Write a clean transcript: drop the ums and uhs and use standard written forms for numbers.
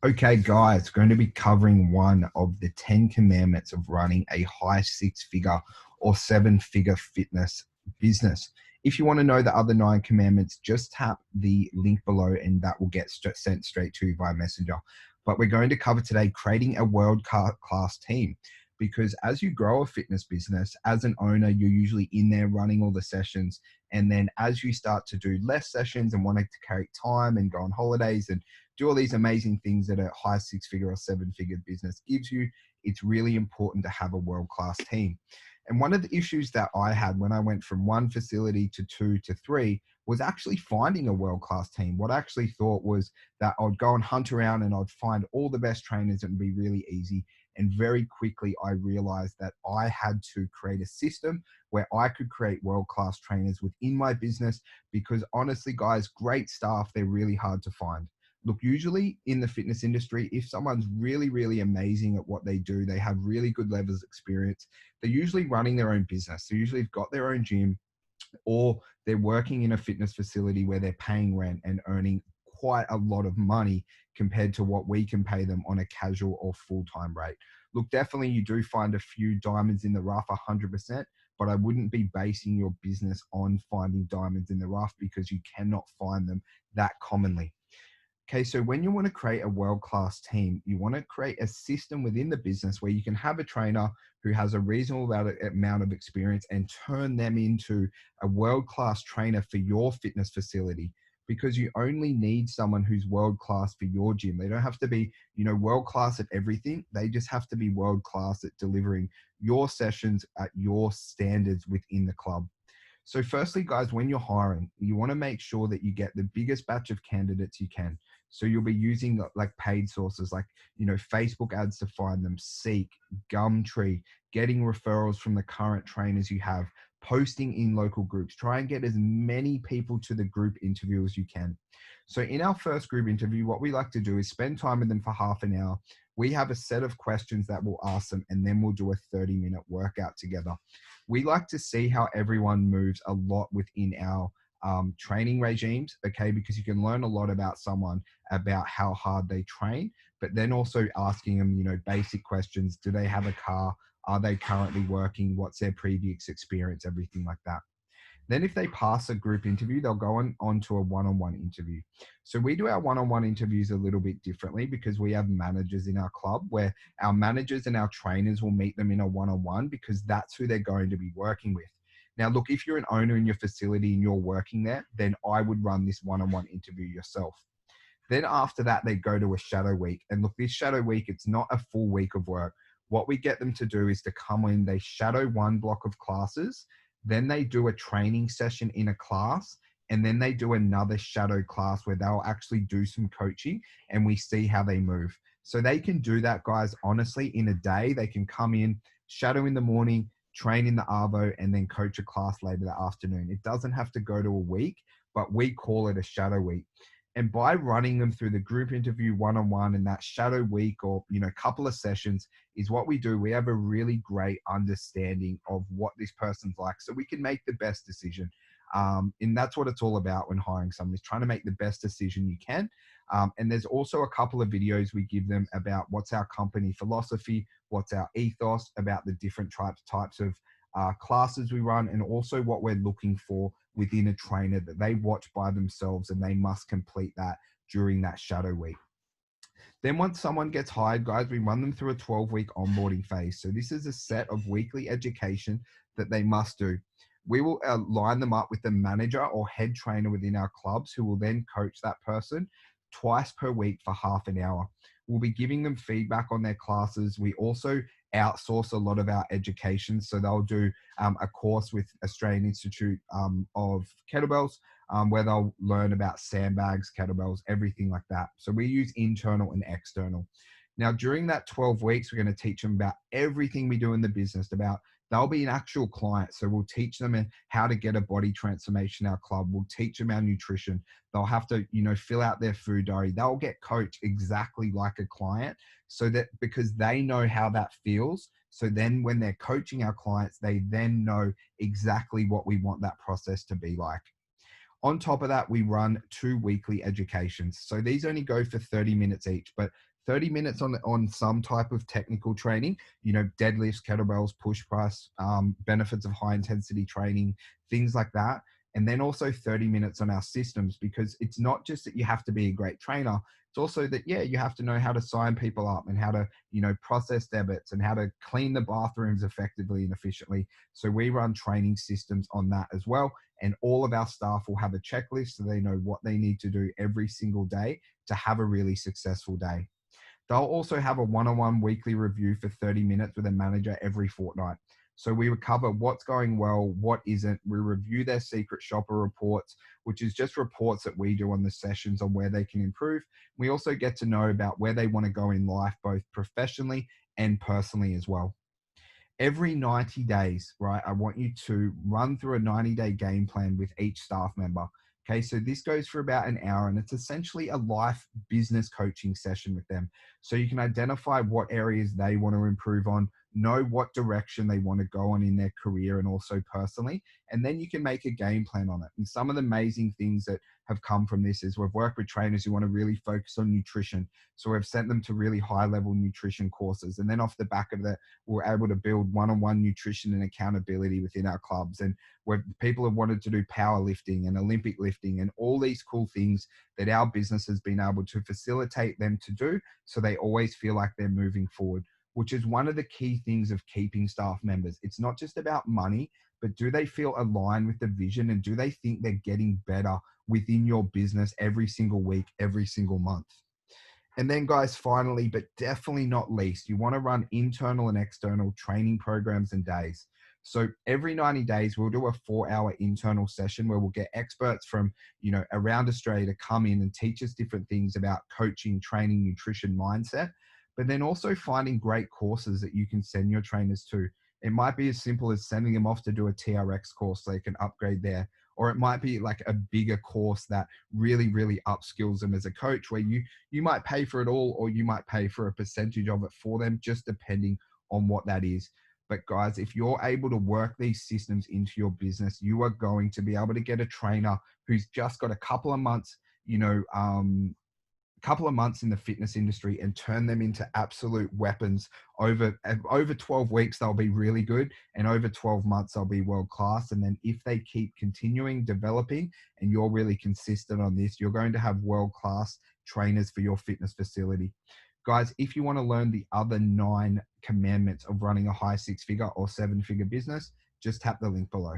Okay, guys, going to be covering one of the 10 commandments of running a high six-figure or seven-figure fitness business. If you want to know the other 9 commandments, just tap the link below and that will get sent straight to you via Messenger. But we're going to cover today creating a world-class team, because as you grow a fitness business, as an owner, you're usually in there running all the sessions. And then as you start to do less sessions and wanting to carry time and go on holidays and do all these amazing things that a high six-figure or seven-figure business gives you, it's really important to have a world-class team. And one of the issues that I had when I went from one facility to 2 to 3 was actually finding a world-class team. What I actually thought was that I'd go and hunt around and I'd find all the best trainers and it'd be really easy. And very quickly, I realized that I had to create a system where I could create world-class trainers within my business, because honestly, guys, great staff, they're really hard to find. Look, usually in the fitness industry, if someone's really, really amazing at what they do, they have really good levels of experience, they're usually running their own business. They usually have got their own gym, or they're working in a fitness facility where they're paying rent and earning quite a lot of money compared to what we can pay them on a casual or full-time rate. Look, definitely you do find a few diamonds in the rough, 100%, but I wouldn't be basing your business on finding diamonds in the rough, because you cannot find them that commonly. Okay, so when you want to create a world-class team, you want to create a system within the business where you can have a trainer who has a reasonable amount of experience and turn them into a world-class trainer for your fitness facility, because you only need someone who's world-class for your gym. They don't have to be, world-class at everything. They just have to be world-class at delivering your sessions at your standards within the club. So firstly, guys, when you're hiring, you want to make sure that you get the biggest batch of candidates you can. So you'll be using like paid sources like, Facebook ads to find them, Seek, Gumtree, getting referrals from the current trainers you have, posting in local groups. Try and get as many people to the group interview as you can. So in our first group interview, what we like to do is spend time with them for half an hour. We have a set of questions that we'll ask them, and then we'll do a 30-minute workout together. We like to see how everyone moves a lot within our training regimes, okay, because you can learn a lot about someone, about how hard they train, but then also asking them, basic questions. Do they have a car? Are they currently working? What's their previous experience? Everything like that. Then if they pass a group interview, they'll go on to a one-on-one interview. So we do our one-on-one interviews a little bit differently, because we have managers in our club where our managers and our trainers will meet them in a one-on-one, because that's who they're going to be working with. Now, look, if you're an owner in your facility and you're working there, then I would run this one-on-one interview yourself. Then after that, they go to a shadow week. And look, this shadow week, it's not a full week of work. What we get them to do is to come in, they shadow one block of classes, then they do a training session in a class, and then they do another shadow class where they'll actually do some coaching and we see how they move. So they can do that, guys, honestly, in a day. They can come in, shadow in the morning, train in the Arvo, and then coach a class later that afternoon. It doesn't have to go to a week, but we call it a shadow week. And by running them through the group interview one-on-one and that shadow week, or, couple of sessions, is what we do. We have a really great understanding of what this person's like, so we can make the best decision. And that's what it's all about when hiring someone, is trying to make the best decision you can. And there's also a couple of videos we give them about what's our company philosophy, what's our ethos, about the different types of classes we run, and also what we're looking for within a trainer that they watch by themselves, and they must complete that during that shadow week. Then once someone gets hired, guys, we run them through a 12-week onboarding phase. So this is a set of weekly education that they must do. We will line them up with the manager or head trainer within our clubs, who will then coach that person twice per week for half an hour. We'll be giving them feedback on their classes. We also outsource a lot of our education. So they'll do a course with Australian Institute of Kettlebells, where they'll learn about sandbags, kettlebells, everything like that. So we use internal and external. Now, during that 12 weeks, we're going to teach them about everything we do in the business. They'll be an actual client. So we'll teach them how to get a body transformation in our club. We'll teach them our nutrition. They'll have to, fill out their food diary. They'll get coached exactly like a client, so that, because they know how that feels. So then when they're coaching our clients, they then know exactly what we want that process to be like. On top of that, we run 2 weekly educations. So these only go for 30 minutes each, but 30 minutes on some type of technical training, deadlifts, kettlebells, push press, benefits of high intensity training, things like that. And then also 30 minutes on our systems, because it's not just that you have to be a great trainer. It's also that, yeah, you have to know how to sign people up and how to, process debits and how to clean the bathrooms effectively and efficiently. So we run training systems on that as well. And all of our staff will have a checklist so they know what they need to do every single day to have a really successful day. They'll also have a one-on-one weekly review for 30 minutes with a manager every fortnight. So we would cover what's going well, what isn't. We review their secret shopper reports, which is just reports that we do on the sessions on where they can improve. We also get to know about where they want to go in life, both professionally and personally as well. Every 90 days, right, I want you to run through a 90-day game plan with each staff member. Okay, so this goes for about an hour, and it's essentially a life business coaching session with them. So you can identify what areas they want to improve on, know what direction they want to go on in their career and also personally, and then you can make a game plan on it. And some of the amazing things that have come from this is we've worked with trainers who want to really focus on nutrition. So we've sent them to really high level nutrition courses. And then off the back of that, we're able to build one-on-one nutrition and accountability within our clubs. And where people have wanted to do powerlifting and Olympic lifting and all these cool things that our business has been able to facilitate them to do, so they always feel like they're moving forward, which is one of the key things of keeping staff members. It's not just about money, but do they feel aligned with the vision, and do they think they're getting better within your business every single week, every single month? And then, guys, finally, but definitely not least, you want to run internal and external training programs and days. So every 90 days, we'll do a 4-hour internal session where we'll get experts from, around Australia to come in and teach us different things about coaching, training, nutrition, mindset, but then also finding great courses that you can send your trainers to. It might be as simple as sending them off to do a TRX course so they can upgrade there, or it might be like a bigger course that really, really upskills them as a coach, where you might pay for it all, or you might pay for a percentage of it for them, just depending on what that is. But guys, if you're able to work these systems into your business, you are going to be able to get a trainer who's just got a couple of months, in the fitness industry, and turn them into absolute weapons. Over 12 weeks they'll be really good, and over 12 months they'll be world class. And then if they keep continuing developing and you're really consistent on this, you're going to have world class trainers for your fitness facility. Guys, if you want to learn the other 9 commandments of running a high 6-figure or 7-figure business, just tap the link below.